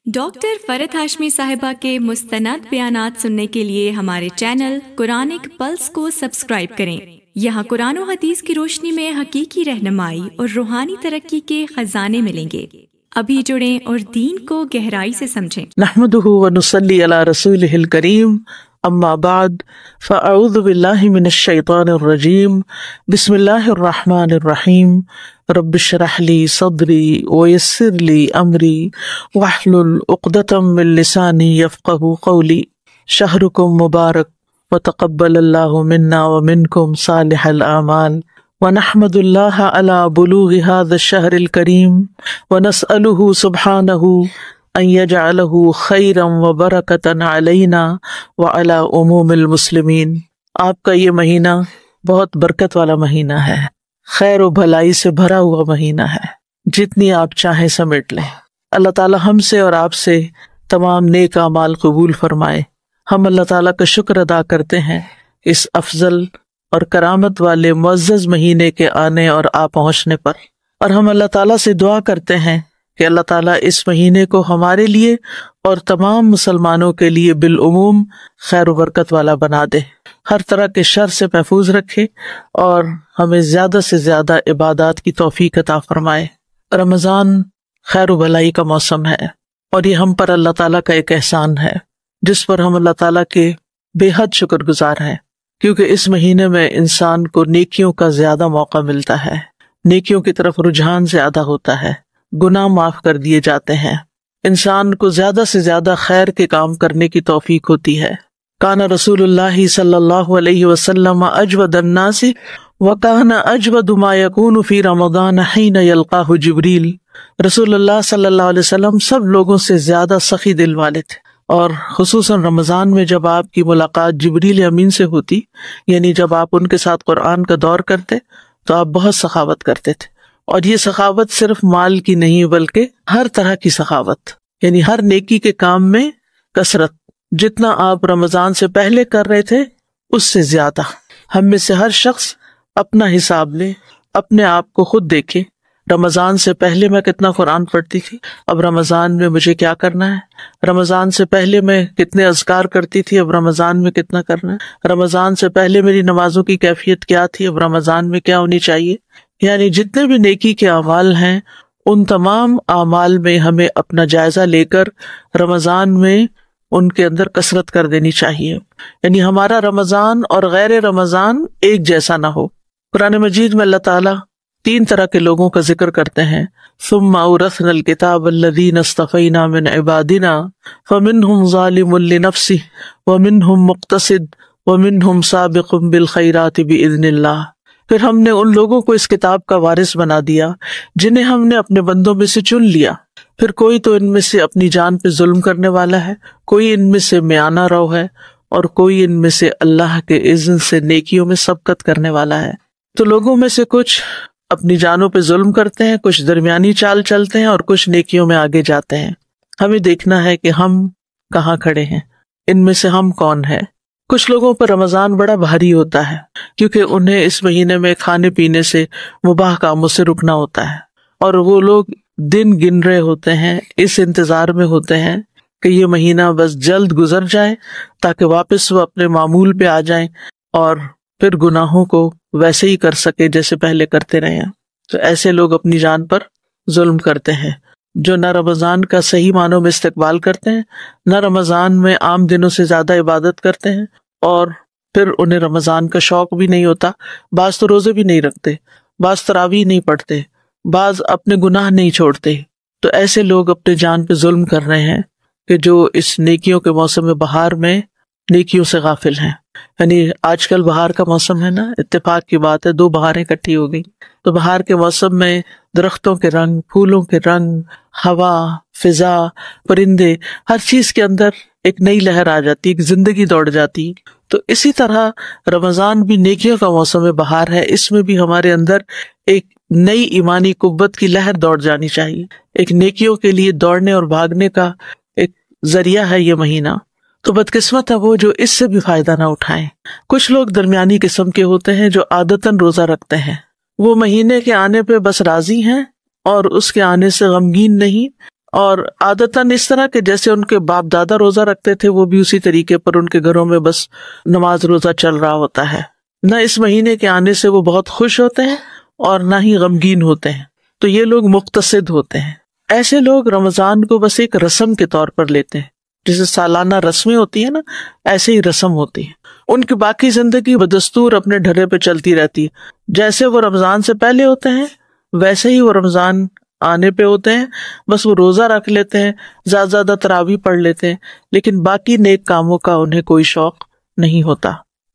Doctor فرحت ہاشمی صاحبہ کے مستند بیانات سننے کے لیے ہمارے چینل قرآنک پلس کو سبسکرائب کریں۔ یہاں قرآن و حدیث کی روشنی میں حقیقی رہنمائی اور روحانی ترقی کے خزانے ملیں گے۔ ابھی جڑیں اور دین کو گہرائی سے سمجھیں۔ نحمدہ ونصلی علی رسولہ الکریم، اما بعد فاعوذ باللہ من الشیطان الرجیم، بسم اللہ الرحمن الرحیم، رب اشرح لی صدری ویسر لی امری واحلل عقدۃ من لسانی یفقہوا قولی۔ شہرکم مبارک وتقبل اللہ منا ومنکم صالح الاعمال، ونحمد اللہ علی بلوغ هذا الشہر الکریم، ونسألہ سبحانہ ان یجعلہ خیرا وبرکۃ علینا وعلی عموم المسلمین۔ آپ کا یہ مہینہ بہت برکت والا مہینہ ہے، خیر و بھلائی سے بھرا ہوا مہینہ ہے، جتنی آپ چاہیں سمیٹ لیں۔ اللہ تعالی ہم سے اور آپ سے تمام نیک اعمال قبول فرمائے۔ ہم اللہ تعالیٰ کا شکر ادا کرتے ہیں اس افضل اور کرامت والے معزز مہینے کے آنے اور آ پہنچنے پر، اور ہم اللہ تعالیٰ سے دعا کرتے ہیں کہ اللہ تعالیٰ اس مہینے کو ہمارے لیے اور تمام مسلمانوں کے لیے بالعموم خیر و برکت والا بنا دے، ہر طرح کے شر سے محفوظ رکھے اور ہمیں زیادہ سے زیادہ عبادات کی توفیق عطا فرمائے۔ رمضان خیر و بھلائی کا موسم ہے، اور یہ ہم پر اللہ تعالیٰ کا ایک احسان ہے جس پر ہم اللہ تعالیٰ کے بے حد شکر گزار ہیں، کیونکہ اس مہینے میں انسان کو نیکیوں کا زیادہ موقع ملتا ہے، نیکیوں کی طرف رجحان زیادہ ہوتا ہے، گناہ معاف کر دیے جاتے ہیں، انسان کو زیادہ سے زیادہ خیر کے کام کرنے کی توفیق ہوتی ہے۔ کان رسول اللہ صلی اللہ علیہ وسلم اجود الناس وکان اجود ما یکون فی رمضان حین یلقاہ جبریل۔ رسول اللہ صلی اللہ علیہ وسلم سب لوگوں سے زیادہ سخی دل والے تھے، اور خصوصاً رمضان میں جب آپ کی ملاقات جبریل امین سے ہوتی، یعنی جب آپ ان کے ساتھ قرآن کا دور کرتے تو آپ بہت سخاوت کرتے تھے، اور یہ سخاوت صرف مال کی نہیں بلکہ ہر طرح کی سخاوت، یعنی ہر نیکی کے کام میں کثرت، جتنا آپ رمضان سے پہلے کر رہے تھے اس سے زیادہ۔ ہم میں سے ہر شخص اپنا حساب لے، اپنے آپ کو خود دیکھے، رمضان سے پہلے میں کتنا قرآن پڑھتی تھی، اب رمضان میں مجھے کیا کرنا ہے، رمضان سے پہلے میں کتنے اذکار کرتی تھی، اب رمضان میں کتنا کرنا ہے، رمضان سے پہلے میری نمازوں کی کیفیت کیا تھی، اب رمضان میں کیا ہونی چاہیے۔ یعنی جتنے بھی نیکی کے اعمال ہیں ان تمام اعمال میں ہمیں اپنا جائزہ لے کر رمضان میں ان کے اندر کثرت کر دینی چاہیے، یعنی ہمارا رمضان اور غیر رمضان ایک جیسا نہ ہو۔ قرآن مجید میں اللہ تعالیٰ 3 طرح کے لوگوں کا ذکر کرتے ہیں، ثم اورثنا الکتاب الذین اصطفینا من عبادنا فمنہم ظالم لنفسہ ومنہم مقتصد ومنہم سابق بالخیرات باذن اللہ۔ پھر ہم نے ان لوگوں کو اس کتاب کا وارث بنا دیا جنہیں ہم نے اپنے بندوں میں سے چن لیا، پھر کوئی تو ان میں سے اپنی جان پہ ظلم کرنے والا ہے، کوئی ان میں سے میانہ رو ہے، اور کوئی ان میں سے اللہ کے اذن سے نیکیوں میں سبقت کرنے والا ہے۔ تو لوگوں میں سے کچھ اپنی جانوں پہ ظلم کرتے ہیں، کچھ درمیانی چال چلتے ہیں، اور کچھ نیکیوں میں آگے جاتے ہیں۔ ہمیں دیکھنا ہے کہ ہم کہاں کھڑے ہیں، ان میں سے ہم کون ہیں۔ کچھ لوگوں پر رمضان بڑا بھاری ہوتا ہے کیونکہ انہیں اس مہینے میں کھانے پینے سے، مباح کاموں سے رکنا ہوتا ہے، اور وہ لوگ دن گن رہے ہوتے ہیں، اس انتظار میں ہوتے ہیں کہ یہ مہینہ بس جلد گزر جائے تاکہ واپس وہ اپنے معمول پہ آ جائیں اور پھر گناہوں کو ویسے ہی کر سکے جیسے پہلے کرتے رہے ہیں۔ تو ایسے لوگ اپنی جان پر ظلم کرتے ہیں، جو نہ رمضان کا صحیح معنوں میں استقبال کرتے ہیں، نہ رمضان میں عام دنوں سے زیادہ عبادت کرتے ہیں، اور پھر انہیں رمضان کا شوق بھی نہیں ہوتا۔ بعض تو روزے بھی نہیں رکھتے، بعض تراویح نہیں پڑھتے، بعض اپنے گناہ نہیں چھوڑتے۔ تو ایسے لوگ اپنے جان پہ ظلم کر رہے ہیں کہ جو اس نیکیوں کے موسم بہار میں نیکیوں سے غافل ہیں۔ یعنی آج کل بہار کا موسم ہے نا، اتفاق کی بات ہے 2 بہاریں اکٹھی ہو گئی، تو بہار کے موسم میں درختوں کے رنگ، پھولوں کے رنگ، ہوا، فضا، پرندے، ہر چیز کے اندر ایک نئی لہر آ جاتی ہے، ایک زندگی دوڑ جاتی ہے۔ تو اسی طرح رمضان بھی نیکیوں کا موسم بہار ہے، اس میں بھی ہمارے اندر ایک نئی ایمانی قوت کی لہر دوڑ جانی چاہیے، ایک نیکیوں کے لیے دوڑنے اور بھاگنے کا ایک ذریعہ ہے یہ مہینہ۔ تو بدقسمت ہے وہ جو اس سے بھی فائدہ نہ اٹھائیں۔ کچھ لوگ درمیانی قسم کے ہوتے ہیں جو عادتاً روزہ رکھتے ہیں، وہ مہینے کے آنے پہ بس راضی ہیں اور اس کے آنے سے غمگین نہیں، اور عادتاً اس طرح کہ جیسے ان کے باپ دادا روزہ رکھتے تھے وہ بھی اسی طریقے پر ان کے گھروں میں بس نماز روزہ چل رہا ہوتا ہے. نہ اس مہینے کے آنے سے وہ بہت خوش ہوتے ہیں اور نہ ہی غمگین ہوتے ہیں. تو یہ لوگ مقتصد ہوتے ہیں. ایسے لوگ رمضان کو بس ایک رسم کے طور پر لیتے ہیں، جیسے سالانہ رسمیں ہوتی ہیں نا، ایسے ہی رسم ہوتی ہے. ان کی باقی زندگی بدستور اپنے ڈھرے پہ چلتی رہتی ہے. جیسے وہ رمضان سے پہلے ہوتے ہیں ویسے ہی وہ رمضان آنے پہ ہوتے ہیں. بس وہ روزہ رکھ لیتے ہیں، زیادہ زیادہ تراویح پڑھ لیتے ہیں، لیکن باقی نیک کاموں کا انہیں کوئی شوق نہیں ہوتا.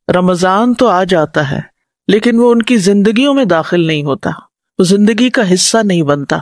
رمضان تو آ جاتا ہے لیکن وہ ان کی زندگیوں میں داخل نہیں ہوتا، وہ زندگی کا حصہ نہیں بنتا،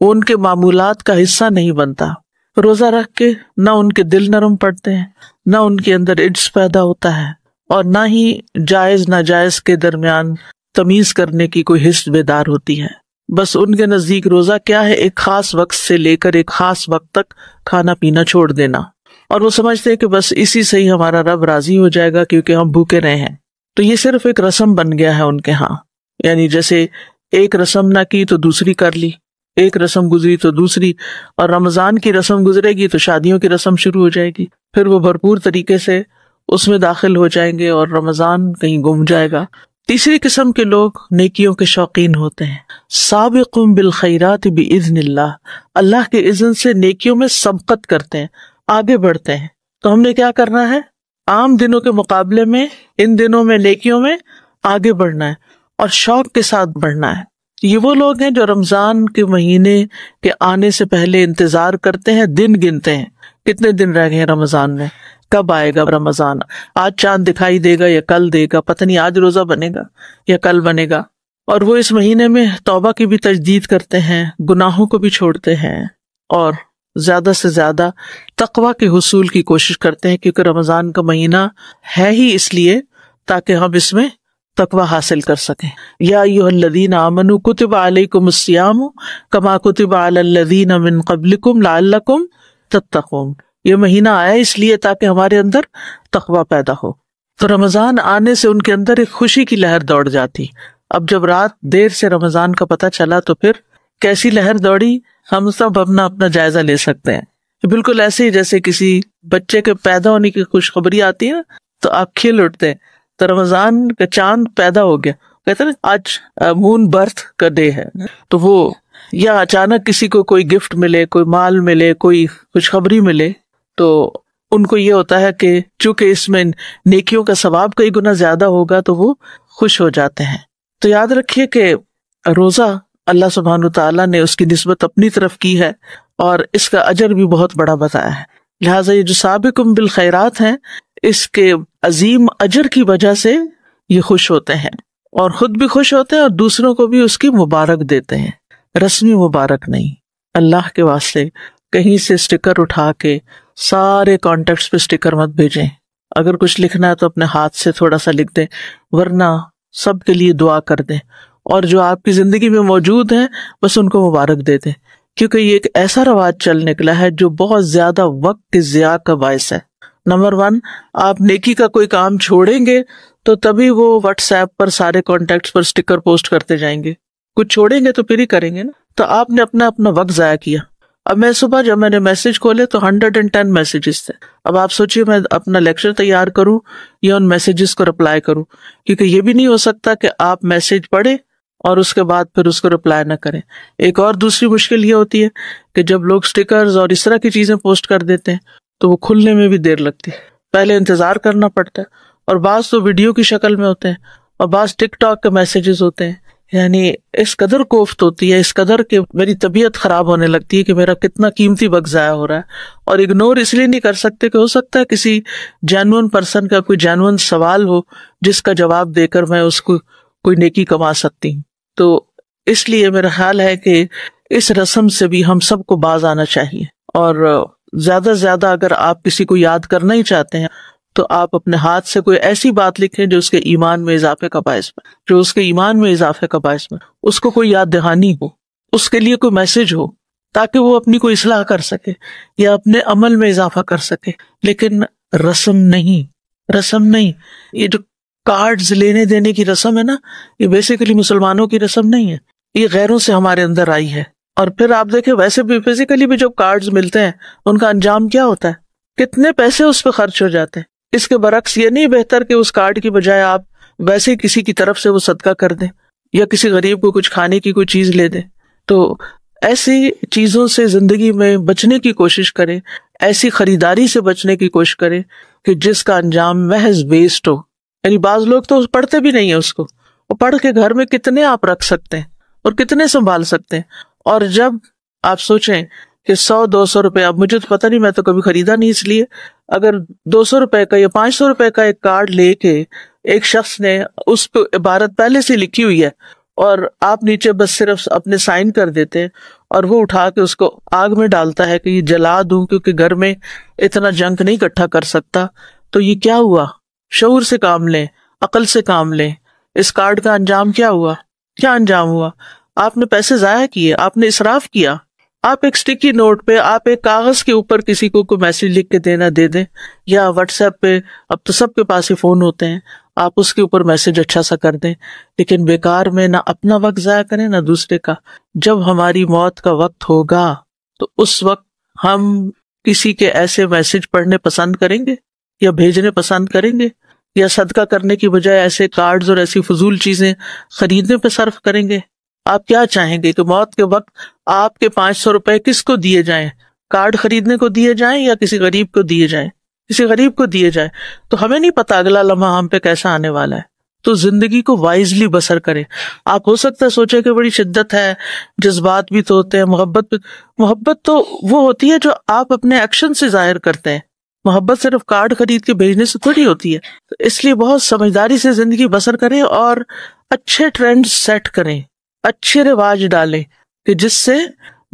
وہ ان کے معمولات کا حصہ نہیں بنتا. روزہ رکھ کے نہ ان کے دل نرم پڑتے ہیں، نہ ان کے اندر عجز پیدا ہوتا ہے، اور نہ ہی جائز ناجائز کے درمیان تمیز کرنے کی کوئی حس بیدار ہوتی ہے. بس ان کے نزدیک روزہ کیا ہے، ایک خاص وقت سے لے کر ایک خاص وقت تک کھانا پینا چھوڑ دینا، اور وہ سمجھتے ہیں کہ بس اسی سے ہی ہمارا رب راضی ہو جائے گا کیونکہ ہم بھوکے رہے ہیں. تو یہ صرف ایک رسم بن گیا ہے ان کے ہاں. یعنی جیسے ایک رسم نہ کی تو دوسری کر لی، ایک رسم گزری تو دوسری، اور رمضان کی رسم گزرے گی تو شادیوں کی رسم شروع ہو جائے گی، پھر وہ بھرپور طریقے سے اس میں داخل ہو جائیں گے اور رمضان کہیں گم جائے گا. تیسری قسم کے لوگ نیکیوں کے شوقین ہوتے ہیں. سابقوا بالخیرات باذن اللہ، اللہ کے اذن سے نیکیوں میں سبقت کرتے ہیں، آگے بڑھتے ہیں. تو ہم نے کیا کرنا ہے، عام دنوں کے مقابلے میں ان دنوں میں نیکیوں میں آگے بڑھنا ہے اور شوق کے ساتھ بڑھنا ہے. یہ وہ لوگ ہیں جو رمضان کے مہینے کے آنے سے پہلے انتظار کرتے ہیں، دن گنتے ہیں کتنے دن رہ گئے ہیں رمضان میں، کب آئے گا رمضان، آج چاند دکھائی دے گا یا کل دے گا، پتہ نہیں آج روزہ بنے گا یا کل بنے گا. اور وہ اس مہینے میں توبہ کی بھی تجدید کرتے ہیں، گناہوں کو بھی چھوڑتے ہیں، اور زیادہ سے زیادہ تقویٰ کے حصول کی کوشش کرتے ہیں، کیونکہ رمضان کا مہینہ ہے ہی اس لیے تاکہ ہم اس میں تقویٰ حاصل کر سکیں. یا ایھا الذین آمنوا کتب علیکم الصیام کما کتب علی الذین من قبلکم لعلکم تتقون. یہ مہینہ آیا اس لیے تاکہ ہمارے اندر تقویٰ پیدا ہو. تو رمضان آنے سے ان کے اندر ایک خوشی کی لہر دوڑ جاتی. اب جب رات دیر سے رمضان کا پتہ چلا تو پھر کیسی لہر دوڑی، ہم سب اپنا جائزہ لے سکتے ہیں. بالکل ایسے ہی جیسے کسی بچے کے پیدا ہونے کی خوشخبری آتی ہے نا تو آپ کھل اٹھتے ہیں. تو رمضان کا چاند پیدا ہو گیا، کہتے ہیں آج مون برتھ کا ڈے ہے، تو وہ یا اچانک کسی کو کوئی گفٹ ملے، کوئی مال ملے، کوئی خوشخبری ملے، تو ان کو یہ ہوتا ہے کہ چونکہ اس میں نیکیوں کا ثواب کئی گنا زیادہ ہوگا تو وہ خوش ہو جاتے ہیں. تو یاد رکھیے کہ روزہ اللہ سبحانہ تعالیٰ نے اس کی نسبت اپنی طرف کی ہے اور اس کا اجر بھی بہت بڑا بتایا ہے. لہٰذا یہ جو سابقون بالخیرات ہیں اس کے عظیم اجر کی وجہ سے یہ خوش ہوتے ہیں، اور خود بھی خوش ہوتے ہیں اور دوسروں کو بھی اس کی مبارک دیتے ہیں. رسمی مبارک نہیں، اللہ کے واسطے کہیں سے اسٹیکر اٹھا کے سارے کانٹیکٹس پہ اسٹیکر مت بھیجیں. اگر کچھ لکھنا ہے تو اپنے ہاتھ سے تھوڑا سا لکھ دیں، ورنہ سب کے لیے دعا کر دیں، اور جو آپ کی زندگی میں موجود ہیں بس ان کو مبارک دے دیں. کیونکہ یہ ایک ایسا رواج چل نکلا ہے جو بہت زیادہ وقت کے ضیاع کا باعث ہے. نمبر 1، آپ نیکی کا کوئی کام چھوڑیں گے تو تبھی وہ واٹس ایپ پر سارے کانٹیکٹس پر اسٹیکر پوسٹ کرتے جائیں گے. کچھ چھوڑیں گے تو پھر ہی کریں گے نا. تو آپ نے اپنا وقت ضائع کیا. اب میں صبح جب میں نے میسج کھولے تو 110 میسیجز تھے. اب آپ سوچیے میں اپنا لیکچر تیار کروں یا ان میسیجز کو رپلائی کروں، کیونکہ یہ بھی نہیں ہو سکتا کہ آپ میسج پڑھیں اور اس کے بعد پھر اس کو رپلائی نہ کریں. ایک اور دوسری مشکل یہ ہوتی ہے کہ جب لوگ اسٹیکرز اور اس طرح کی چیزیں پوسٹ کر دیتے ہیں تو وہ کھلنے میں بھی دیر لگتی ہے، پہلے انتظار کرنا پڑتا ہے، اور بعض تو ویڈیو کی شکل میں ہوتے ہیں اور بعض ٹک ٹاک کے میسیجز ہوتے ہیں. یعنی اس قدر کوفت ہوتی ہے، اس قدر کہ میری طبیعت خراب ہونے لگتی ہے کہ میرا کتنا قیمتی وقت ضائع ہو رہا ہے. اور اگنور اس لیے نہیں کر سکتے کہ ہو سکتا ہے کسی جینوئن پرسن کا کوئی جینوئن سوال ہو جس کا جواب دے کر میں اس کو کوئی نیکی کما سکتی ہوں. تو اس لیے میرا خیال ہے کہ اس رسم سے بھی ہم سب کو باز آنا چاہیے، اور زیادہ سے زیادہ اگر آپ کسی کو یاد کرنا ہی چاہتے ہیں تو آپ اپنے ہاتھ سے کوئی ایسی بات لکھیں جو اس کے ایمان میں اضافے کا باعث بنے، اس کو کوئی یاد دہانی ہو، اس کے لیے کوئی میسج ہو تاکہ وہ اپنی کوئی اصلاح کر سکے یا اپنے عمل میں اضافہ کر سکے. لیکن رسم نہیں. یہ جو کارڈز لینے دینے کی رسم ہے نا، یہ بیسیکلی مسلمانوں کی رسم نہیں ہے، یہ غیروں سے ہمارے اندر آئی ہے. اور پھر آپ دیکھیں ویسے بھی فزیکلی بھی جو کارڈز ملتے ہیں ان کا انجام کیا ہوتا ہے، کتنے پیسے اس پہ خرچ ہو جاتے ہیں۔ اس کے برعکس یہ نہیں بہتر کہ اس کارڈ کی بجائے آپ ویسے ہی کسی کی طرف سے وہ صدقہ کر دیں یا کسی غریب کو کچھ کھانے کی کوئی چیز لے دیں؟ تو ایسی چیزوں سے زندگی میں بچنے کی کوشش کریں، ایسی خریداری سے بچنے کی کوشش کریں کہ جس کا انجام محض ویسٹ ہو۔ یعنی بعض لوگ تو پڑھتے بھی نہیں ہیں اس کو، وہ پڑھ کے گھر میں کتنے آپ رکھ سکتے ہیں اور کتنے سنبھال سکتے ہیں، اور جب آپ سوچیں کہ 100-200 روپے، اب مجھے تو پتہ نہیں، میں تو کبھی خریدا نہیں، اس لیے اگر 200 روپے کا یا 500 روپے کا ایک کارڈ لے کے ایک شخص نے اس پہ عبارت پہلے سے لکھی ہوئی ہے اور آپ نیچے بس صرف اپنے سائن کر دیتے ہیں اور وہ اٹھا کے اس کو آگ میں ڈالتا ہے کہ یہ جلا دوں کیونکہ گھر میں اتنا جنک نہیں اکٹھا کر سکتا، تو یہ کیا ہوا؟ شعور سے کام لیں، عقل سے کام لیں۔ اس کارڈ کا انجام کیا ہوا؟ کیا انجام ہوا؟ آپ نے پیسے ضائع کیے، آپ نے اسراف کیا۔ آپ ایک سٹیکی نوٹ پہ، آپ ایک کاغذ کے اوپر کسی کو کوئی میسج لکھ کے دینا دے دیں، یا واٹس ایپ پہ، اب تو سب کے پاس ہی فون ہوتے ہیں، آپ اس کے اوپر میسج اچھا سا کر دیں، لیکن بیکار میں نہ اپنا وقت ضائع کریں نہ دوسرے کا۔ جب ہماری موت کا وقت ہوگا تو اس وقت ہم کسی کے ایسے میسج پڑھنے پسند کریں گے یا بھیجنے پسند کریں گے، یا صدقہ کرنے کی بجائے ایسے کارڈز اور ایسی فضول چیزیں خریدنے پہ صرف کریں گے؟ آپ کیا چاہیں گے کہ موت کے وقت آپ کے 500 روپے کس کو دیے جائیں؟ کارڈ خریدنے کو دیے جائیں یا کسی غریب کو دیے جائیں؟ کسی غریب کو دیے جائیں۔ تو ہمیں نہیں پتا اگلا لمحہ ہم پہ کیسا آنے والا ہے، تو زندگی کو وائزلی بسر کریں۔ آپ ہو سکتا ہے سوچے کہ بڑی شدت ہے، جذبات بھی تو ہوتے ہیں، محبت تو وہ ہوتی ہے جو آپ اپنے ایکشن سے ظاہر کرتے ہیں، محبت صرف کارڈ خرید کے بھیجنے سے تھوڑی ہوتی ہے۔ تو اس لیے بہت سمجھداری سے زندگی بسر کریں اور اچھے ٹرینڈ سیٹ کریں، اچھے رواج ڈالیں کہ جس سے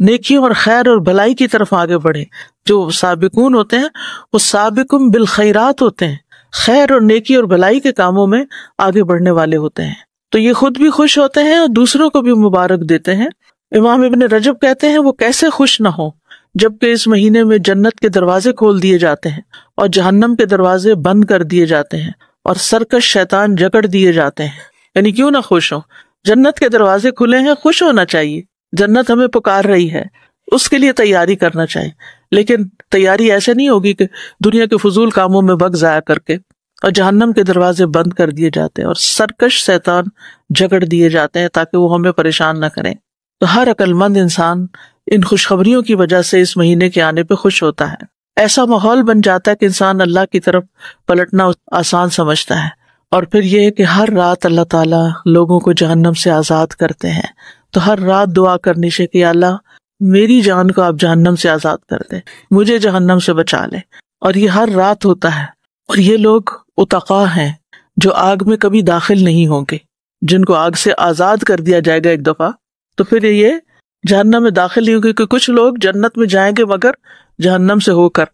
نیکیوں اور خیر اور بھلائی کی طرف آگے بڑھیں۔ جو سابقون ہوتے ہیں وہ سابقون بالخیرات ہوتے ہیں، خیر اور نیکی اور بھلائی کے کاموں میں آگے بڑھنے والے ہوتے ہیں، تو یہ خود بھی خوش ہوتے ہیں اور دوسروں کو بھی مبارک دیتے ہیں۔ امام ابن رجب کہتے ہیں وہ کیسے خوش نہ ہو جبکہ اس مہینے میں جنت کے دروازے کھول دیے جاتے ہیں اور جہنم کے دروازے بند کر دیے جاتے ہیں اور سرکش شیطان جکڑ دیے جاتے ہیں۔ یعنی کیوں نہ خوش ہو؟ جنت کے دروازے کھلے ہیں، خوش ہونا چاہیے، جنت ہمیں پکار رہی ہے، اس کے لیے تیاری کرنا چاہیے، لیکن تیاری ایسے نہیں ہوگی کہ دنیا کے فضول کاموں میں وقت ضائع کر کے، اور جہنم کے دروازے بند کر دیے جاتے ہیں اور سرکش شیطان جکڑ دیے جاتے ہیں تاکہ وہ ہمیں پریشان نہ کریں۔ تو ہر عقل مند انسان ان خوشخبریوں کی وجہ سے اس مہینے کے آنے پہ خوش ہوتا ہے۔ ایسا ماحول بن جاتا ہے کہ انسان اللہ کی طرف پلٹنا آسان سمجھتا ہے، اور پھر یہ کہ ہر رات اللہ تعالیٰ لوگوں کو جہنم سے آزاد کرتے ہیں، تو ہر رات دعا کرنی چاہیے کہ اللہ میری جان کو آپ جہنم سے آزاد کر دیں، مجھے جہنم سے بچا لیں، اور یہ ہر رات ہوتا ہے۔ اور یہ لوگ اتقا ہیں جو آگ میں کبھی داخل نہیں ہوں گے، جن کو آگ سے آزاد کر دیا جائے گا ایک دفعہ، تو پھر یہ جہنم میں داخل نہیں ہوں گے، کیونکہ کچھ لوگ جنت میں جائیں گے مگر جہنم سے ہو کر۔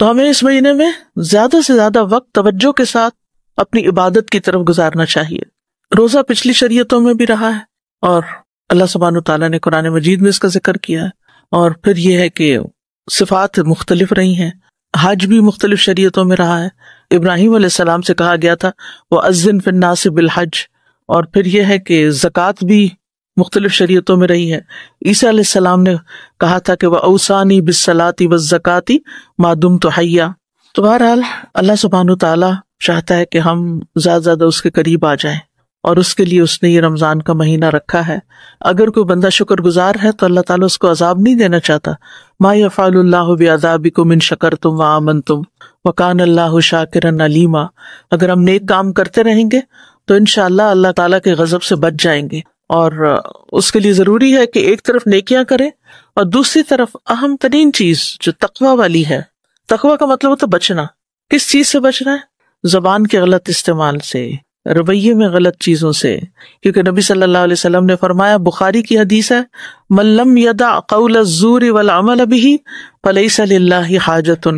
تو ہمیں اس مہینے میں زیادہ سے زیادہ وقت توجہ کے ساتھ اپنی عبادت کی طرف گزارنا چاہیے۔ روزہ پچھلی شریعتوں میں بھی رہا ہے اور اللہ سبحانہ تعالیٰ نے قرآن مجید میں اس کا ذکر کیا ہے، اور پھر یہ ہے کہ صفات مختلف رہی ہیں، حج بھی مختلف شریعتوں میں رہا ہے۔ ابراہیم علیہ السلام سے کہا گیا تھا وَأَذِّن فِي النَّاسِ بِالْحَجِّ، اور پھر یہ ہے کہ زکوٰۃ بھی مختلف شریعتوں میں رہی ہے۔ عیسیٰ علیہ السلام نے کہا تھا کہ وَأَوْصَانِي بِالصَّلَاةِ وَالزَّكَاةِ مَا دُمْتُ حَيًّا۔ تو بہرحال اللہ سبحانہ تعالیٰ چاہتا ہے کہ ہم زیادہ زیادہ اس کے قریب آ جائیں، اور اس کے لیے اس نے یہ رمضان کا مہینہ رکھا ہے۔ اگر کوئی بندہ شکر گزار ہے تو اللہ تعالیٰ اس کو عذاب نہیں دینا چاہتا۔ ما یفعل اللہ بعذابکم ان شکرتم وآمنتم وکان اللہ شاکرا علیما۔ اگر ہم نیک کام کرتے رہیں گے تو انشاءاللہ اللہ تعالیٰ کے غضب سے بچ جائیں گے، اور اس کے لیے ضروری ہے کہ ایک طرف نیکیاں کریں اور دوسری طرف اہم ترین چیز جو تقوی والی ہے۔ تقوی کا مطلب ہوتا ہے بچنا۔ کس چیز سے بچنا ہے؟ زبان کے غلط استعمال سے، رویے میں غلط چیزوں سے، کیونکہ نبی صلی اللہ علیہ وسلم نے فرمایا، بخاری کی حدیث ہے، من لم یدع قول الزور والعمل به فلیس للہ حاجۃ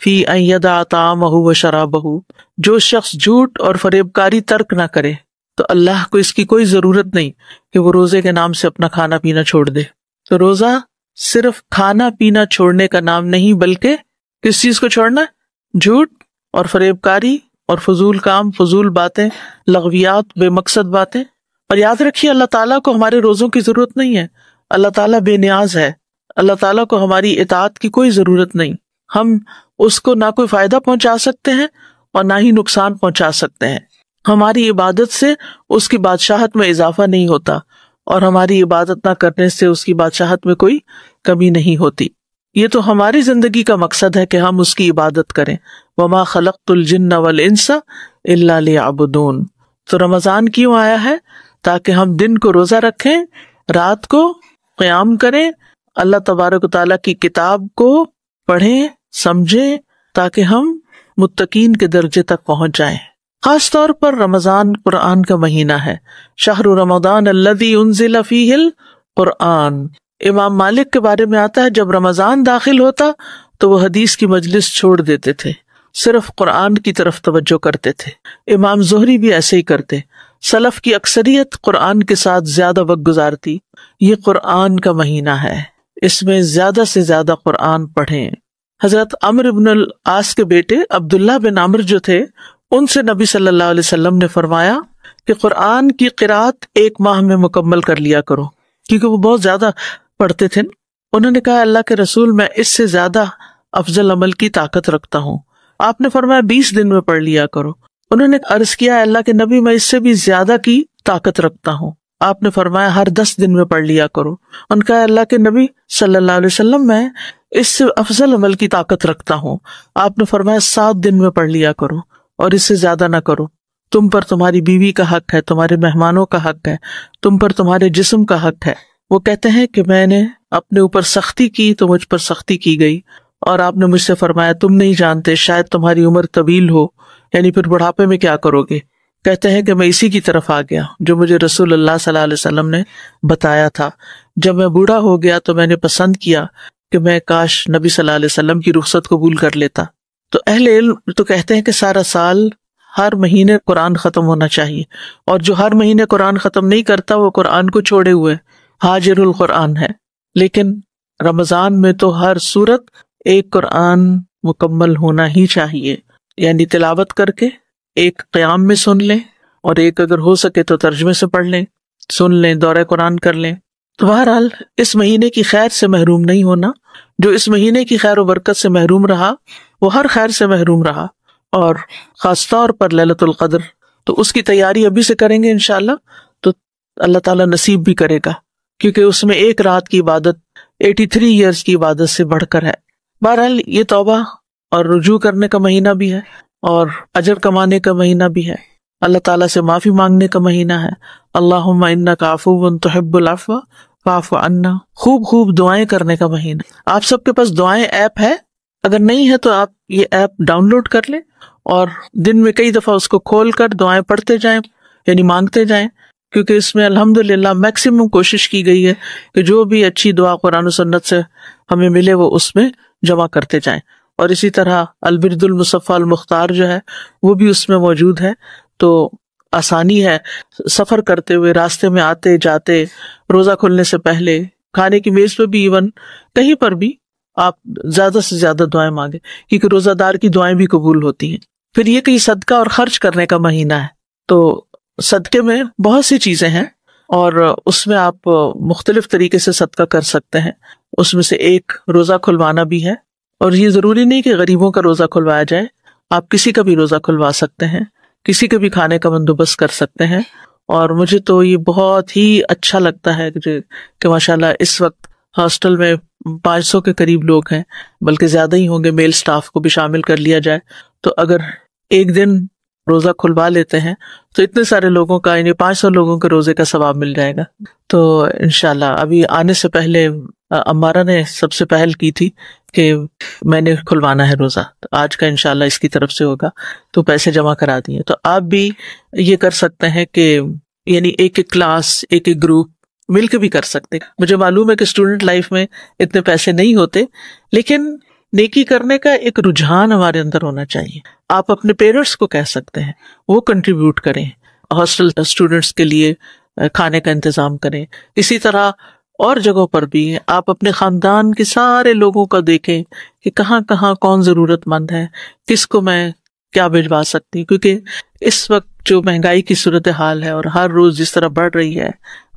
فی ان یدع طعامہ وشرابہ۔ جو شخص جھوٹ اور فریب کاری ترک نہ کرے تو اللہ کو اس کی کوئی ضرورت نہیں کہ وہ روزے کے نام سے اپنا کھانا پینا چھوڑ دے۔ تو روزہ صرف کھانا پینا چھوڑنے کا نام نہیں، بلکہ کس چیز کو چھوڑنا ہے؟ جھوٹ اور فریب کاری اور فضول کام، فضول باتیں، لغویات، بے مقصد باتیں۔ اور یاد رکھیے اللہ تعالیٰ کو ہمارے روزوں کی ضرورت نہیں ہے، اللہ تعالیٰ بے نیاز ہے، اللہ تعالیٰ کو ہماری اطاعت کی کوئی ضرورت نہیں، ہم اس کو نہ کوئی فائدہ پہنچا سکتے ہیں اور نہ ہی نقصان پہنچا سکتے ہیں۔ ہماری عبادت سے اس کی بادشاہت میں اضافہ نہیں ہوتا اور ہماری عبادت نہ کرنے سے اس کی بادشاہت میں کوئی کمی نہیں ہوتی۔ یہ تو ہماری زندگی کا مقصد ہے کہ ہم اس کی عبادت کریں۔ وما خلقت الجن والانس الا لیعبدون۔ تو رمضان کیوں آیا ہے؟ تاکہ ہم دن کو روزہ رکھیں، رات کو قیام کریں، اللہ تبارک و تعالیٰ کی کتاب کو پڑھیں، سمجھیں، تاکہ ہم متقین کے درجے تک پہنچ جائیں۔ خاص طور پر رمضان قرآن کا مہینہ ہے۔ شہر رمضان الذی انزل فیہ القرآن۔ امام مالک کے بارے میں آتا ہے جب رمضان داخل ہوتا تو وہ حدیث کی مجلس چھوڑ دیتے تھے، صرف قرآن کی طرف توجہ کرتے تھے۔ امام زہری بھی ایسے ہی کرتے۔ سلف کی اکثریت قرآن کے ساتھ زیادہ وقت گزارتی۔ یہ قرآن کا مہینہ ہے، اس میں زیادہ سے زیادہ قرآن پڑھیں۔ حضرت عمرو بن العاص کے بیٹے عبداللہ بن عمرو جو تھے، ان سے نبی صلی اللہ علیہ وسلم نے فرمایا کہ قرآن کی قرأت 1 ماہ میں مکمل کر لیا کرو، کیونکہ وہ بہت زیادہ پڑھتے تھے۔ انہوں نے کہا اللہ کے رسول میں اس سے زیادہ افضل عمل کی طاقت رکھتا ہوں۔ آپ نے فرمایا 20 دن میں پڑھ لیا کرو۔ انہوں نے عرض کیا اللہ کے نبی میں اس سے بھی زیادہ کی طاقت رکھتا ہوں۔ آپ نے فرمایا ہر 10 دن میں پڑھ لیا کرو۔ ان کا اللہ کے نبی صلی اللہ علیہ وسلم میں اس سے افضل عمل کی طاقت رکھتا ہوں۔ آپ نے فرمایا 7 دن میں پڑھ لیا کرو اور اس سے زیادہ نہ کرو۔ تم پر تمہاری بیوی کا حق ہے، تمہارے مہمانوں کا حق ہے، تم پر تمہارے جسم کا حق ہے۔ وہ کہتے ہیں کہ میں نے اپنے اوپر سختی کی تو مجھ پر سختی کی گئی، اور آپ نے مجھ سے فرمایا تم نہیں جانتے شاید تمہاری عمر طویل ہو، یعنی پھر بڑھاپے میں کیا کرو گے۔ کہتے ہیں کہ میں اسی کی طرف آ گیا جو مجھے رسول اللہ صلی اللہ علیہ وسلم نے بتایا تھا۔ جب میں بوڑھا ہو گیا تو میں نے پسند کیا کہ میں کاش نبی صلی اللہ علیہ وسلم کی رخصت قبول کر لیتا۔ تو اہل علم تو کہتے ہیں کہ سارا سال ہر مہینے قرآن ختم ہونا چاہیے، اور جو ہر مہینے قرآن ختم نہیں کرتا وہ قرآن کو چھوڑے ہوئے حاجر القرآن ہے۔ لیکن رمضان میں تو ہر سورت ایک قرآن مکمل ہونا ہی چاہیے، یعنی تلاوت کر کے ایک قیام میں سن لیں، اور ایک اگر ہو سکے تو ترجمے سے پڑھ لیں، سن لیں، دورہ قرآن کر لیں۔ تو بہرحال اس مہینے کی خیر سے محروم نہیں ہونا۔ جو اس مہینے کی خیر و برکت سے محروم رہا وہ ہر خیر سے محروم رہا، اور خاص طور پر لیلۃ القدر تو اس کی تیاری ابھی سے کریں گے انشاءاللہ تو اللہ تعالیٰ نصیب بھی کرے گا، کیونکہ اس میں ایک رات کی عبادت 83 ایئرس کی عبادت سے بڑھ کر ہے۔ بہرحال یہ توبہ اور رجوع کرنے کا مہینہ بھی ہے اور اجر کمانے کا مہینہ بھی ہے، اللہ تعالیٰ سے معافی مانگنے کا مہینہ ہے۔ اللہم انک عفو تحب العفو فاعف عنا، خوب دعائیں کرنے کا مہینہ۔ آپ سب کے پاس دعائیں ایپ ہے، اگر نہیں ہے تو آپ یہ ایپ ڈاؤن لوڈ کر لیں اور دن میں کئی دفعہ اس کو کھول کر دعائیں پڑھتے جائیں، یعنی مانگتے جائیں، کیونکہ اس میں الحمدللہ میکسیمم کوشش کی گئی ہے کہ جو بھی اچھی دعا قرآن و سنت سے ہمیں ملے وہ اس میں جمع کرتے جائیں۔ اور اسی طرح البرد المصفى المختار جو ہے وہ بھی اس میں موجود ہے، تو آسانی ہے سفر کرتے ہوئے، راستے میں آتے جاتے، روزہ کھلنے سے پہلے، کھانے کی میز پہ بھی، ایون کہیں پر بھی آپ زیادہ سے زیادہ دعائیں مانگیں، کیونکہ روزہ دار کی دعائیں بھی قبول ہوتی ہیں۔ پھر یہ کہ صدقہ اور خرچ کرنے کا مہینہ ہے، تو صدقے میں بہت سی چیزیں ہیں اور اس میں آپ مختلف طریقے سے صدقہ کر سکتے ہیں۔ اس میں سے ایک روزہ کھلوانا بھی ہے، اور یہ ضروری نہیں کہ غریبوں کا روزہ کھلوایا جائے، آپ کسی کا بھی روزہ کھلوا سکتے ہیں، کسی کے بھی کھانے کا بندوبست کر سکتے ہیں۔ اور مجھے تو یہ بہت ہی اچھا لگتا ہے کہ ماشاءاللہ اس وقت ہاسٹل میں 500 کے قریب لوگ ہیں، بلکہ زیادہ ہی ہوں گے، میل سٹاف کو بھی شامل کر لیا جائے تو اگر ایک دن روزہ کھلوا لیتے ہیں تو اتنے سارے لوگوں کا، یعنی 500 لوگوں کے روزے کا ثواب مل جائے گا۔ تو انشاءاللہ ابھی آنے سے پہلے امارہ نے سب سے پہل کی تھی کہ میں نے کھلوانا ہے روزہ، تو آج کا انشاءاللہ اس کی طرف سے ہوگا، تو پیسے جمع کرا دیے۔ تو آپ بھی یہ کر سکتے ہیں کہ یعنی ایک ایک کلاس، ایک ایک گروپ مل کے بھی کر سکتے۔ مجھے معلوم ہے کہ اسٹوڈنٹ لائف میں اتنے پیسے نہیں ہوتے، لیکن نیکی کرنے کا ایک رجحان ہمارے اندر ہونا چاہیے۔ آپ اپنے پیرنٹس کو کہہ سکتے ہیں وہ کنٹریبیوٹ کریں، ہاسٹل اسٹوڈنٹس کے لیے کھانے کا انتظام کریں۔ اسی طرح اور جگہوں پر بھی آپ اپنے خاندان کے سارے لوگوں کا دیکھیں کہ کہاں کہاں کون ضرورت مند ہے، کس کو میں کیا بھجوا سکتی ہوں، کیونکہ اس وقت جو مہنگائی کی صورتحال ہے اور ہر روز جس طرح بڑھ رہی ہے،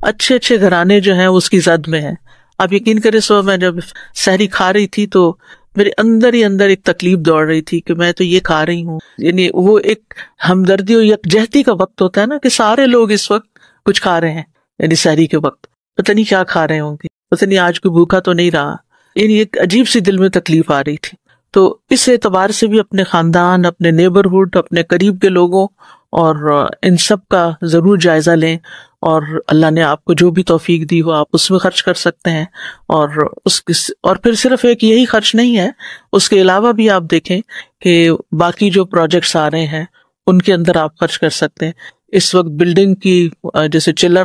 اچھے اچھے گھرانے جو ہیں اس کی زد میں ہیں. آپ یقین کریں صبح میں جب سحری کھا رہی تھی تو میرے اندر ہی اندر ایک تکلیف دوڑ رہی تھی کہ میں تو یہ کھا رہی ہوں. یعنی وہ ایک ہمدردی اور یکجہتی کا وقت ہوتا ہے نا کہ سارے لوگ اس وقت کچھ کھا رہے ہیں. یعنی سحری کے وقت پتہ نہیں کیا کھا رہے ہوں گے, پتہ نہیں آج کوئی بھوکا تو نہیں رہا. یعنی ایک عجیب سی دل میں تکلیف آ رہی تھی. تو اس اعتبار سے بھی اپنے خاندان, اپنے نیبرہڈ, اپنے قریب کے لوگوں اور ان سب کا ضرور جائزہ لیں, اور اللہ نے آپ کو جو بھی توفیق دی ہو آپ اس میں خرچ کر سکتے ہیں. اور پھر صرف ایک یہی خرچ نہیں ہے, اس کے علاوہ بھی آپ دیکھیں کہ باقی جو پروجیکٹس آ رہے ہیں ان کے اندر آپ خرچ کر سکتے ہیں. اس وقت بلڈنگ کی جیسے چلر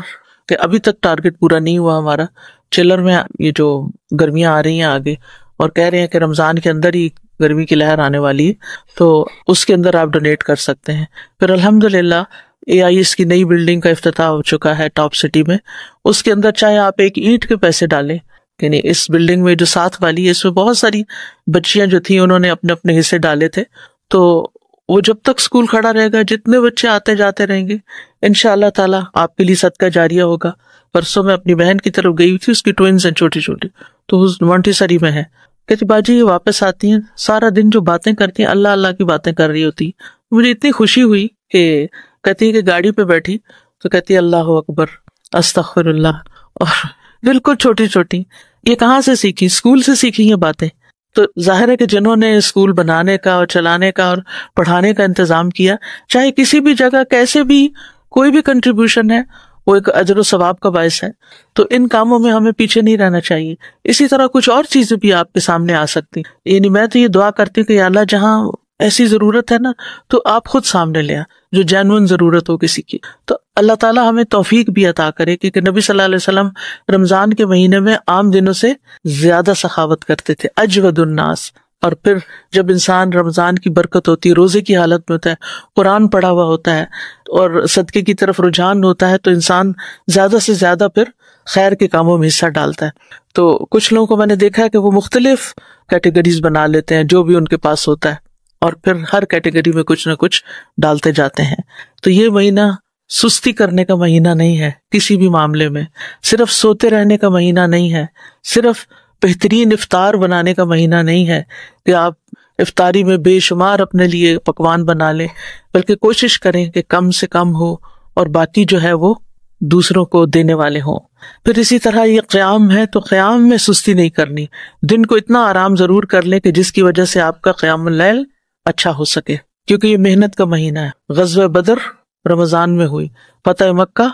کہ ابھی تک ٹارگٹ پورا نہیں ہوا ہمارا, چلر میں یہ جو گرمیاں آ رہی ہیں آگے اور کہہ رہے ہیں کہ رمضان کے اندر ہی گرمی کی لہر آنے والی ہے, تو اس کے اندر آپ ڈونیٹ کر سکتے ہیں. پھر الحمدللہ AIS کی نئی بلڈنگ کا افتتاح ہو چکا ہے ٹاپ سٹی میں. اس کے اندر چاہے آپ ایک اینٹ کے پیسے ڈالیں, یعنی اس بلڈنگ میں جو ساتھ والی ہے اس میں بہت ساری بچیاں جو تھیں انہوں نے اپنے اپنے حصے ڈالے تھے, تو وہ جب تک اسکول کھڑا رہے گا جتنے بچے آتے جاتے رہیں گے انشاءاللہ تعالیٰ آپ کے لیے صدقہ جاریہ ہوگا. پرسوں میں اپنی بہن کی طرف گئی تھی, اس کی ٹوئنز ہیں چھوٹی چھوٹی, تو مونٹیسری میں ہے. کہتی باجی یہ واپس آتی ہیں سارا دن جو باتیں کرتی ہیں اللہ اللہ کی باتیں کر رہی ہوتی. مجھے اتنی خوشی ہوئی کہ کہتی ہے کہ گاڑی پہ بیٹھی تو کہتی اللہ اکبر استغفر اللہ, اور بالکل چھوٹی چھوٹی. یہ کہاں سے سیکھی؟ اسکول سے سیکھی یہ باتیں. تو ظاہر ہے کہ جنہوں نے اسکول بنانے کا اور چلانے کا اور پڑھانے کا انتظام کیا, چاہے کسی بھی جگہ کیسے بھی کوئی بھی کنٹریبیوشن ہے وہ ایک اجر و ثواب کا باعث ہے. تو ان کاموں میں ہمیں پیچھے نہیں رہنا چاہیے. اسی طرح کچھ اور چیزیں بھی آپ کے سامنے آ سکتی. یعنی میں تو یہ دعا کرتی ہوں کہ یا اللہ جہاں ایسی ضرورت ہے نا تو آپ خود سامنے لے آ, جو جینوئن ضرورت ہو کسی کی. تو اللہ تعالیٰ ہمیں توفیق بھی عطا کرے, کیونکہ نبی صلی اللہ علیہ وسلم رمضان کے مہینے میں عام دنوں سے زیادہ سخاوت کرتے تھے, اجود الناس. اور پھر جب انسان رمضان کی برکت ہوتی ہے, روزے کی حالت میں ہوتا ہے, قرآن پڑھا ہوا ہوتا ہے اور صدقے کی طرف رجحان ہوتا ہے, تو انسان زیادہ سے زیادہ پھر خیر کے کاموں میں حصہ ڈالتا ہے. تو کچھ لوگوں کو میں نے دیکھا ہے کہ وہ مختلف کیٹیگریز بنا لیتے ہیں جو بھی ان کے پاس ہوتا ہے, اور پھر ہر کیٹیگری میں کچھ نہ کچھ ڈالتے جاتے ہیں. تو یہ مہینہ سستی کرنے کا مہینہ نہیں ہے کسی بھی معاملے میں, صرف سوتے رہنے کا مہینہ نہیں ہے, صرف بہترین افطار بنانے کا مہینہ نہیں ہے کہ آپ افطاری میں بے شمار اپنے لیے پکوان بنا لیں, بلکہ کوشش کریں کہ کم سے کم ہو اور باقی جو ہے وہ دوسروں کو دینے والے ہوں. پھر اسی طرح یہ قیام ہے تو قیام میں سستی نہیں کرنی. دن کو اتنا آرام ضرور کر لیں کہ جس کی وجہ سے آپ کا قیام اللیل اچھا ہو سکے, کیونکہ یہ محنت کا مہینہ ہے. غزوہ بدر رمضان میں ہوئی, فتح مکہ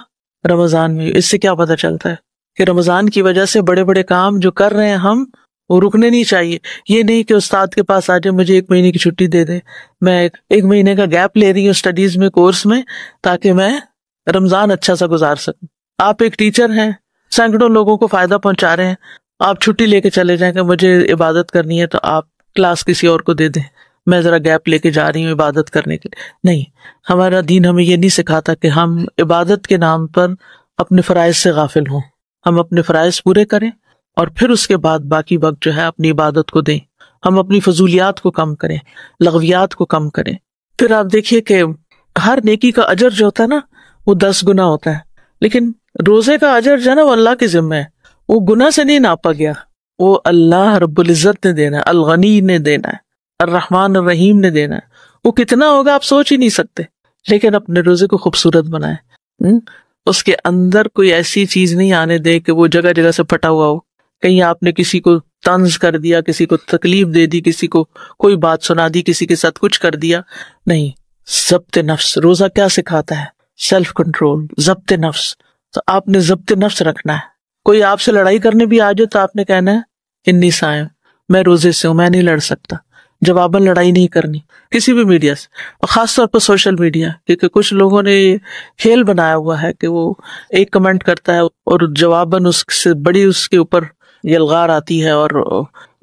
رمضان میں ہوئی. اس سے کیا پتہ چلتا ہے کہ رمضان کی وجہ سے بڑے بڑے کام جو کر رہے ہیں ہم وہ رکنے نہیں چاہیے. یہ نہیں کہ استاد کے پاس آ جائے مجھے 1 مہینے کی چھٹی دے دے, میں 1 مہینے کا گیپ لے رہی ہوں اسٹڈیز میں, کورس میں, تاکہ میں رمضان اچھا سا گزار سکوں. آپ ایک ٹیچر ہیں, سینکڑوں لوگوں کو فائدہ پہنچا رہے ہیں, آپ چھٹی لے کے چلے جائیں کہ مجھے عبادت کرنی ہے تو آپ کلاس کسی اور کو دے دیں, میں ذرا گیپ لے کے جا رہی ہوں عبادت کرنے کے لیے. نہیں, ہمارا دین ہمیں یہ نہیں سکھاتا کہ ہم عبادت کے نام پر اپنے فرائض سے غافل ہوں. ہم اپنے فرائض پورے کریں اور پھر اس کے بعد باقی وقت جو ہے اپنی عبادت کو دیں. ہم اپنی فضولیات کو کم کریں, لغویات کو کم کریں. پھر آپ دیکھیے کہ ہر نیکی کا اجر جو ہوتا ہے نا وہ 10 گنا ہوتا ہے, لیکن روزے کا اجر جو ہے نا وہ اللہ کے ذمہ ہے. وہ گناہ سے نہیں ناپا گیا, وہ اللہ رب العزت نے دینا ہے, الغنی نے دینا ہے, الرحمن الرحیم نے دینا ہے. وہ کتنا ہوگا آپ سوچ ہی نہیں سکتے. لیکن اپنے روزے کو خوبصورت بنائیں, اس کے اندر کوئی ایسی چیز نہیں آنے دے کہ وہ جگہ جگہ سے پھٹا ہوا ہو. کہیں آپ نے کسی کو طنز کر دیا, کسی کو تکلیف دے دی, کسی کو کوئی بات سنا دی, کسی کے ساتھ کچھ کر دیا. نہیں, ضبط نفس. روزہ کیا سکھاتا ہے؟ سیلف کنٹرول, ضبط نفس. تو آپ نے ضبط نفس رکھنا ہے. کوئی آپ سے لڑائی کرنے بھی آ جائے تو آپ نے کہنا ہے انی صائم, میں روزے سے ہوں, میں نہیں لڑ سکتا. جواباً لڑائی نہیں کرنی کسی بھی میڈیا سے, اور خاص طور پر سوشل میڈیا, کیونکہ کچھ لوگوں نے کھیل بنایا ہوا ہے کہ وہ ایک کمنٹ کرتا ہے اور جواباً اس سے بڑی اس کے اوپر یلغار آتی ہے اور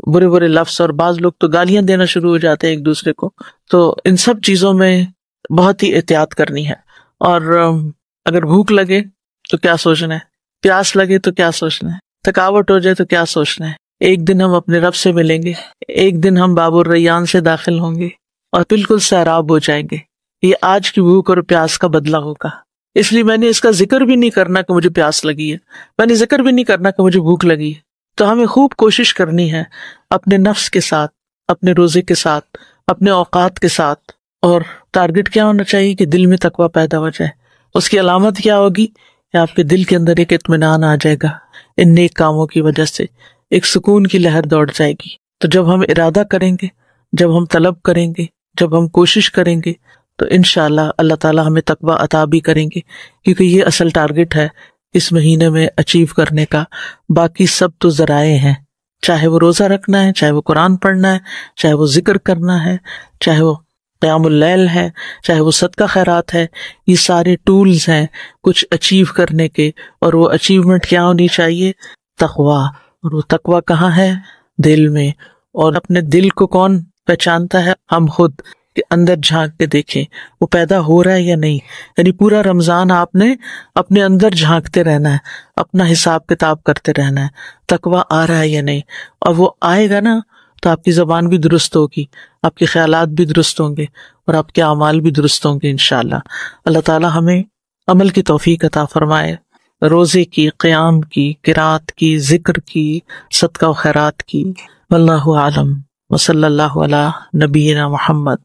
برے برے لفظ, اور بعض لوگ تو گالیاں دینا شروع ہو جاتے ہیں ایک دوسرے کو. تو ان سب چیزوں میں بہت ہی احتیاط کرنی ہے. اور اگر بھوک لگے تو کیا سوچنا ہے, پیاس لگے تو کیا سوچنا ہے, تھکاوٹ ہو جائے تو کیا سوچنا ہے. ایک دن ہم اپنے رب سے ملیں گے, ایک دن ہم باب الریان سے داخل ہوں گے اور بالکل سیراب ہو جائیں گے. یہ آج کی بھوک اور پیاس کا بدلہ ہوگا. اس لیے میں نے اس کا ذکر بھی نہیں کرنا کہ مجھے پیاس لگی ہے، میں نے ذکر بھی نہیں کرنا کہ مجھے بھوک لگی ہے۔ تو ہمیں خوب کوشش کرنی ہے اپنے نفس کے ساتھ، اپنے روزے کے ساتھ، اپنے اوقات کے ساتھ۔ اور ٹارگٹ کیا ہونا چاہیے کہ دل میں تقویٰ پیدا ہو جائے۔ اس کی علامت کیا ہوگی کہ آپ کے دل کے اندر ایک اطمینان آ جائے گا، ان نیک کاموں کی وجہ سے ایک سکون کی لہر دوڑ جائے گی۔ تو جب ہم ارادہ کریں گے، جب ہم طلب کریں گے، جب ہم کوشش کریں گے، تو انشاءاللہ اللہ تعالیٰ ہمیں تقویٰ عطا بھی کریں گے، کیونکہ یہ اصل ٹارگٹ ہے اس مہینے میں اچیو کرنے کا۔ باقی سب تو ذرائع ہیں، چاہے وہ روزہ رکھنا ہے، چاہے وہ قرآن پڑھنا ہے، چاہے وہ ذکر کرنا ہے، چاہے وہ قیام اللیل ہے، چاہے وہ صدقہ خیرات ہے، یہ سارے ٹولز ہیں کچھ اچیو کرنے کے۔ اور وہ اچیومنٹ کیا ہونی چاہیے؟ تقویٰ۔ اور وہ تقویٰ کہاں ہے؟ دل میں۔ اور اپنے دل کو کون پہچانتا ہے؟ ہم خود، کہ اندر جھانک کے دیکھیں وہ پیدا ہو رہا ہے یا نہیں۔ یعنی پورا رمضان آپ نے اپنے اندر جھانکتے رہنا ہے، اپنا حساب کتاب کرتے رہنا ہے، تقویٰ آ رہا ہے یا نہیں۔ اور وہ آئے گا نا تو آپ کی زبان بھی درست ہوگی، آپ کے خیالات بھی درست ہوں گے، اور آپ کے اعمال بھی درست ہوں گے انشاءاللہ۔ اللہ تعالی ہمیں عمل کی توفیق عطا فرمائے، روزے کی، قیام کی، قرات کی، ذکر کی، صدقہ و خیرات کی۔ واللہ اعلم، وصلی اللہ علی نبینا محمد۔